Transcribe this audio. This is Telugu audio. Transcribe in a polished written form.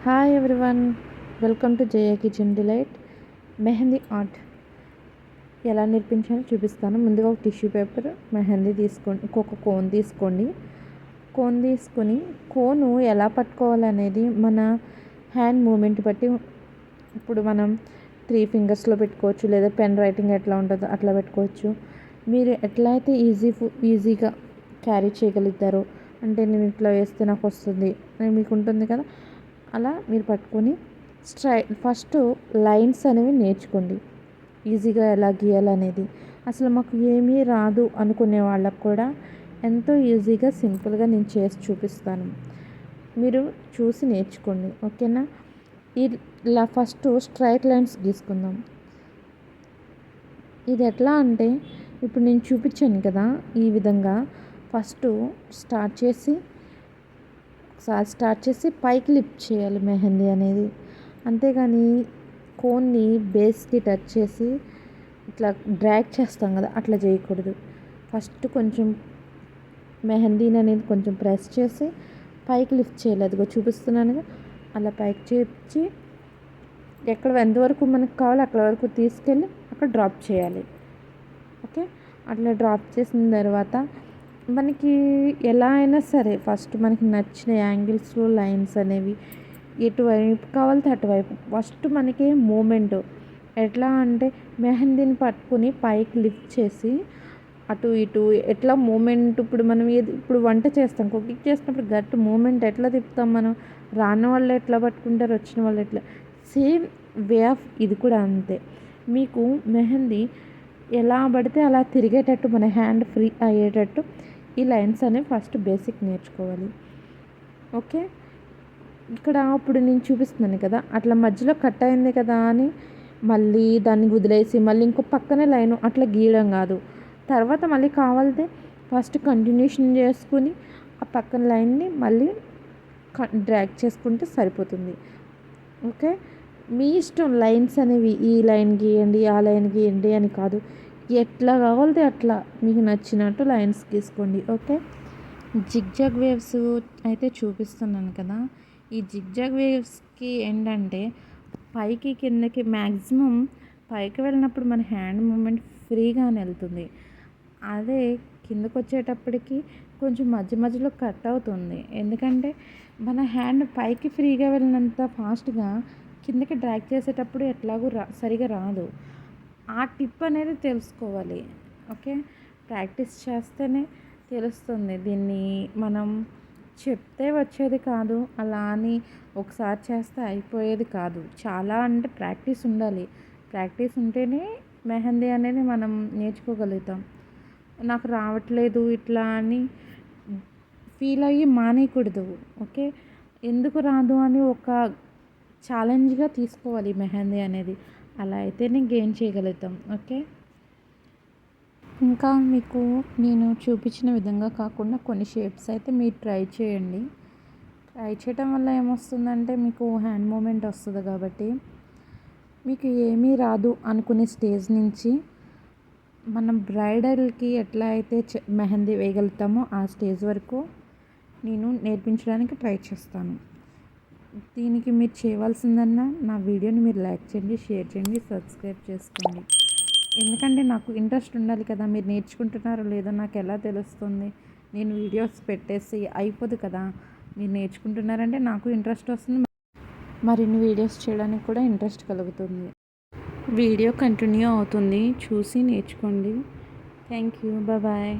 Hi everyone, welcome to Jaya kitchen delight. Mehndi art ఎలా నేర్పించాలో చూపిస్తాను. ముందుగా ఒక టిష్యూ పేపర్, మెహందీ తీసుకోండి. ఇంకొక కోన్ తీసుకోండి. కోన్ తీసుకొని కోను ఎలా పట్టుకోవాలనేది మన హ్యాండ్ మూమెంట్ బట్టి, ఇప్పుడు మనం 3 ఫింగర్స్లో పెట్టుకోవచ్చు, లేదా పెన్ రైటింగ్ ఎట్లా ఉంటుందో అట్లా పెట్టుకోవచ్చు. మీరు ఎట్లా అయితే ఈజీగా క్యారీ చేయగలుగుతారో, అంటే నేను ఇట్లా వేస్తే నాకు వస్తుంది అని మీకు ఉంటుంది కదా, అలా మీరు పట్టుకొని ఫస్ట్ లైన్స్ అనేవి నేర్చుకోండి. ఈజీగా ఎలా గీయాలనేది అసలు మాకు ఏమీ రాదు అనుకునే వాళ్ళకు కూడా ఎంతో ఈజీగా సింపుల్గా నేను చేసి చూపిస్తాను. మీరు చూసి నేర్చుకోండి, ఓకేనా. ఇలా ఫస్ట్ స్ట్రైట్ లైన్స్ గీసుకుందాం. ఇది ఎట్లా అంటే ఇప్పుడు నేను చూపించాను కదా, ఈ విధంగా ఫస్ట్ స్టార్ట్ చేసి పైకి లిఫ్ట్ చేయాలి మెహందీ అనేది. అంతేగాని కోన్ని బేస్కి టచ్ చేసి ఇట్లా డ్రాగ్ చేస్తాం కదా, అట్లా చేయకూడదు. ఫస్ట్ కొంచెం మెహందీని అనేది కొంచెం ప్రెస్ చేసి పైకి లిఫ్ట్ చేయాలి. అదిగో చూపిస్తున్నానుగా, అలా పైకి చేర్చి ఎంతవరకు మనకు కావాలో అక్కడ వరకు తీసుకెళ్ళి అక్కడ డ్రాప్ చేయాలి. ఓకే, అట్లా డ్రాప్ చేసిన తర్వాత మనకి ఎలా అయినా సరే ఫస్ట్ మనకి నచ్చిన యాంగిల్స్లో లైన్స్ అనేవి ఎటువైపు కావాలితే అటువైపు. ఫస్ట్ మనకి మూమెంట్ ఎట్లా అంటే మెహందీని పట్టుకుని పైకి లిఫ్ట్ చేసి అటు ఇటు ఎట్లా మూమెంట్, ఇప్పుడు వంట చేస్తాం, కుకింగ్ చేసినప్పుడు గట్టు మూమెంట్ ఎట్లా తిప్పుతాం మనం, రాని వాళ్ళు ఎట్లా పట్టుకుంటారు, వచ్చిన వాళ్ళు ఎట్లా, సేమ్ వే ఆఫ్ ఇది కూడా అంతే. మీకు మెహందీ ఎలా పడితే అలా తిరిగేటట్టు, మన హ్యాండ్ ఫ్రీ అయ్యేటట్టు ఈ లైన్స్ అనేవి ఫస్ట్ బేసిక్ నేర్చుకోవాలి. ఓకే, ఇక్కడ ఇప్పుడు నేను చూపిస్తున్నాను కదా, అట్లా మధ్యలో కట్ అయింది కదా అని మళ్ళీ దాన్ని వదిలేసి మళ్ళీ ఇంకో పక్కనే లైన్ అట్లా గీయడం కాదు. తర్వాత మళ్ళీ కావాలితే ఫస్ట్ కంటిన్యూషన్ చేసుకుని ఆ పక్కన లైన్ని మళ్ళీ డ్రాగ్ చేసుకుంటే సరిపోతుంది. ఓకే, మీ ఇష్టం. లైన్స్ అనేవి ఈ లైన్ గీయండి, ఆ లైన్ గీయండి అని కాదు, ఎట్లా కావాలితే అట్లా మీకు నచ్చినట్టు లైన్స్ గీసుకోండి. ఓకే, జిగ్జాగ్ వేవ్స్ అయితే చూపిస్తున్నాను కదా. ఈ జిగ్జాగ్ వేవ్స్కి ఏంటంటే పైకి కిందకి మ్యాక్సిమం పైకి వెళ్ళినప్పుడు మన హ్యాండ్ మూమెంట్ ఫ్రీగానే వెళ్తుంది. అదే కిందకు వచ్చేటప్పటికి కొంచెం మధ్యలో కట్ అవుతుంది. ఎందుకంటే మన హ్యాండ్ పైకి ఫ్రీగా వెళ్ళినంత ఫాస్ట్గా కిందకి డ్రాగ్ చేసేటప్పుడు ఎట్లాగూ సరిగా రాదు. ఆ టిప్ అనేది తెలుసుకోవాలి. ఓకే, ప్రాక్టీస్ చేస్తేనే తెలుస్తుంది. దీన్ని మనం చెప్తే వచ్చేది కాదు, అలా అని ఒకసారి చేస్తే అయిపోయేది కాదు. చాలా అంటే ప్రాక్టీస్ ఉండాలి. ప్రాక్టీస్ ఉంటేనే మెహందీ అనేది మనం నేర్చుకోగలుగుతాం. నాకు రావట్లేదు ఇట్లా అని ఫీల్ అయ్యి మానేయకూడదు. ఓకే, ఎందుకు రాదు అని ఒక ఛాలెంజ్గా తీసుకోవాలి మెహందీ అనేది. అలా అయితేనే గెయిన్ చేయగలుగుతాం. ఓకే, ఇంకా మీకు నేను చూపించిన విధంగా కాకుండా కొన్ని షేప్స్ అయితే మీరు ట్రై చేయండి. ట్రై చేయడం వల్ల ఏమొస్తుందంటే మీకు హ్యాండ్ మూమెంట్ వస్తుంది కాబట్టి, మీకు ఏమీ రాదు అనుకునే స్టేజ్ నుంచి మనం బ్రైడల్కి ఎట్లా అయితే మెహందీ వేయగలుగుతామో ఆ స్టేజ్ వరకు నేను నేర్పించడానికి ట్రై చేస్తాను. దీనికి మీరు చేయవలసిందన్నా నా వీడియోని మీరు లైక్ చేయండి, షేర్ చేయండి, సబ్స్క్రైబ్ చేసుకోండి. ఎందుకంటే నాకు ఇంట్రెస్ట్ ఉండాలి కదా, మీరు నేర్చుకుంటున్నారో లేదో నాకు ఎలా తెలుస్తుంది. నేను వీడియోస్ పెట్టేసి అయిపోదు కదా, మీరు నేర్చుకుంటున్నారంటే నాకు ఇంట్రెస్ట్ వస్తుంది, మరిన్ని వీడియోస్ చేయడానికి కూడా ఇంట్రెస్ట్ కలుగుతుంది. వీడియో కంటిన్యూ అవుతుంది, చూసి నేర్చుకోండి. Thank you, bye.